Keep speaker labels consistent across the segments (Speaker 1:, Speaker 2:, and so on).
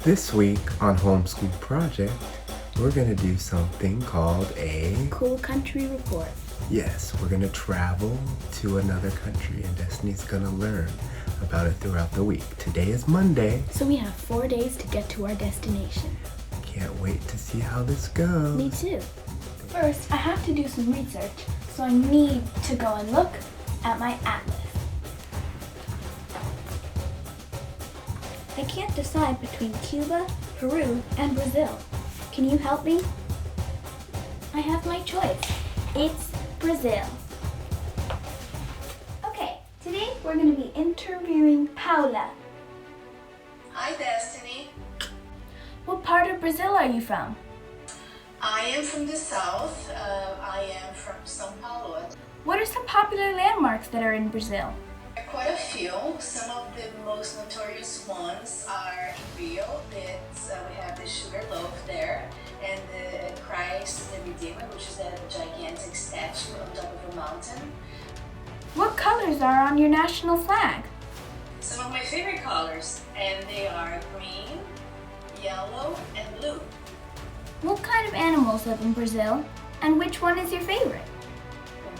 Speaker 1: This week on Homeschool Project, we're going to do something called a
Speaker 2: Cool Country Report.
Speaker 1: Yes, we're going to travel to another country and Destiny's going to learn about it throughout the week. Today is Monday.
Speaker 2: So we have 4 days to get to our destination.
Speaker 1: Can't wait to see how this goes.
Speaker 2: Me too. First, I have to do some research, so I need to go and look at my atlas. I can't decide between Cuba, Peru, and Brazil. Can you help me? I have my choice. It's Brazil. Okay, today we're going to be interviewing Paula.
Speaker 3: Hi, Destiny.
Speaker 2: What part of Brazil are you from?
Speaker 3: I am from the south. I am from São Paulo.
Speaker 2: What are some popular landmarks that are in Brazil?
Speaker 3: There are quite a few. Some of the most notorious ones are in Rio. We have the Sugar Loaf there, and the Christ the Redeemer, which is a gigantic statue on top of a mountain.
Speaker 2: What colors are on your national flag?
Speaker 3: Some of my favorite colors, and they are green, yellow, and blue.
Speaker 2: What kind of animals live in Brazil, and which one is your favorite?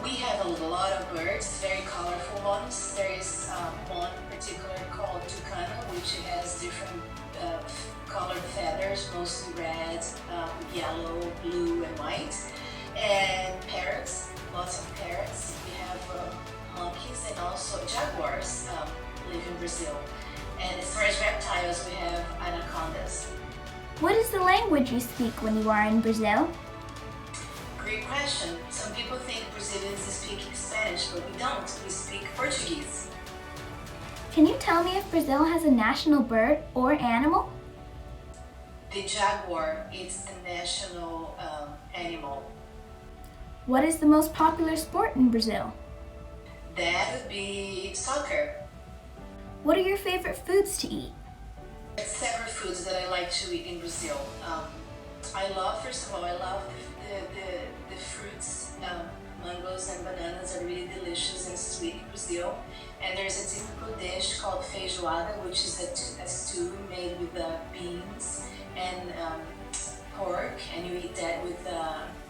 Speaker 3: We have a lot of birds, very colorful ones. There is one particular called tucano, which has different colored feathers, mostly red, yellow, blue, and white. And parrots, lots of parrots. We have monkeys and also jaguars live in Brazil. And as far as reptiles, we have anacondas.
Speaker 2: What is the language you speak when you are in Brazil?
Speaker 3: Great question. Some people think Brazilians speak Spanish, but we don't. We speak Portuguese.
Speaker 2: Can you tell me if Brazil has a national bird or animal?
Speaker 3: The jaguar is the national animal.
Speaker 2: What is the most popular sport in Brazil?
Speaker 3: That would be soccer.
Speaker 2: What are your favorite foods to eat?
Speaker 3: There's several foods that I like to eat in Brazil. First of all, I love the fruits. Mangoes and bananas are really delicious and sweet in Brazil. And there's a typical dish called feijoada, which is a stew made with beans and pork, and you eat that with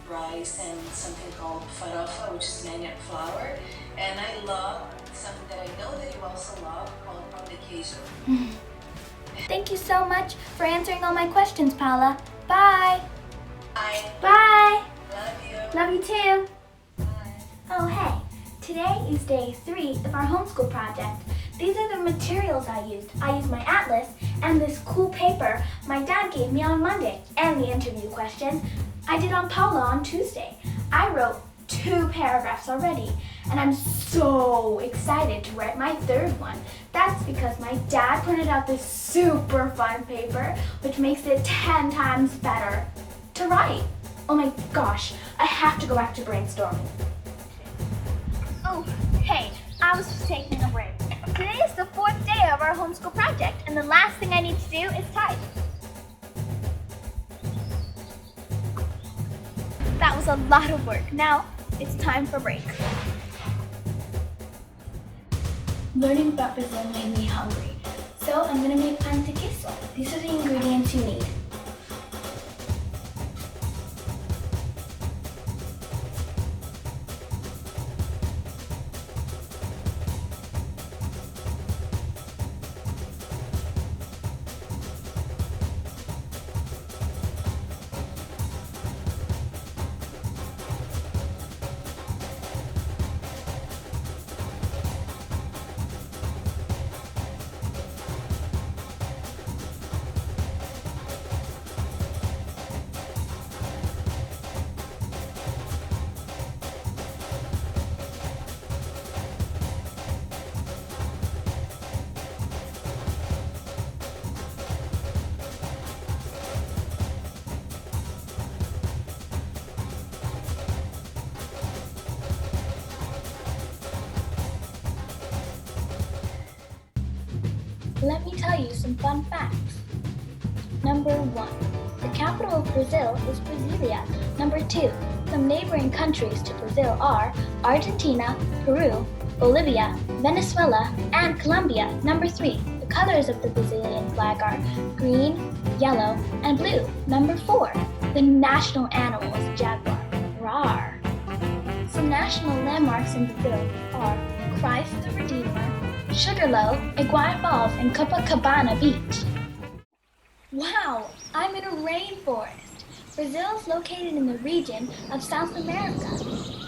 Speaker 3: rice and something called farofa, which is manioc flour. And I love something that I know that you also love called pão de queijo.
Speaker 2: Thank you so much for answering all my questions, Paula. Bye!
Speaker 3: Bye.
Speaker 2: Bye!
Speaker 3: Love you.
Speaker 2: Love you too!
Speaker 3: Bye.
Speaker 2: Oh hey, today is day 3 of our homeschool project. These are the materials I used. I used my atlas and this cool paper my dad gave me on Monday, and the interview questions I did on Paula on Tuesday. I wrote 2 paragraphs already, and I'm so excited to write my 3rd one. That's because my dad printed out this super fun paper, which makes it 10 times better to write. Oh my gosh, I have to go back to brainstorming. Oh, hey, I was just taking a break. Today is the 4th day of our homeschool project, and the last thing I need to do is type. That was a lot of work. Now, it's time for break. Learning about Brazil made me hungry, so I'm gonna make pan de queso. These are the ingredients you need. Let me tell you some fun facts. Number 1, the capital of Brazil is Brasilia. Number 2, some neighboring countries to Brazil are Argentina, Peru, Bolivia, Venezuela, and Colombia. Number 3, the colors of the Brazilian flag are green, yellow, and blue. Number 4, the national animal is jaguar. Rawr. Some national landmarks in Brazil are Christ the Redeemer, Sugarloaf, Iguana Falls, and Copacabana Beach. Wow, I'm in a rainforest. Brazil is located in the region of South America.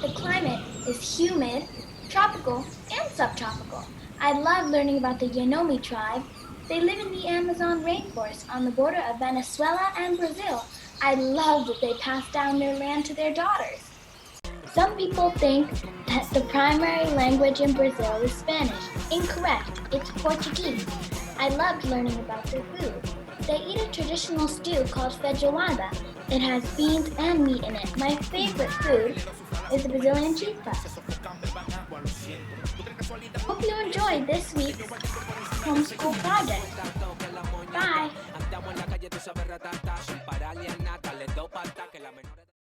Speaker 2: The climate is humid, tropical, and subtropical. I love learning about the Yanomami tribe. They live in the Amazon rainforest on the border of Venezuela and Brazil. I love that they pass down their land to their daughters. Some people think that the primary language in Brazil is Spanish. Incorrect, it's Portuguese. I loved learning about their food. They eat a traditional stew called feijoada. It has beans and meat in it. My favorite food is the Brazilian cheese puffs. Hope you enjoyed this week's homeschool project. Bye!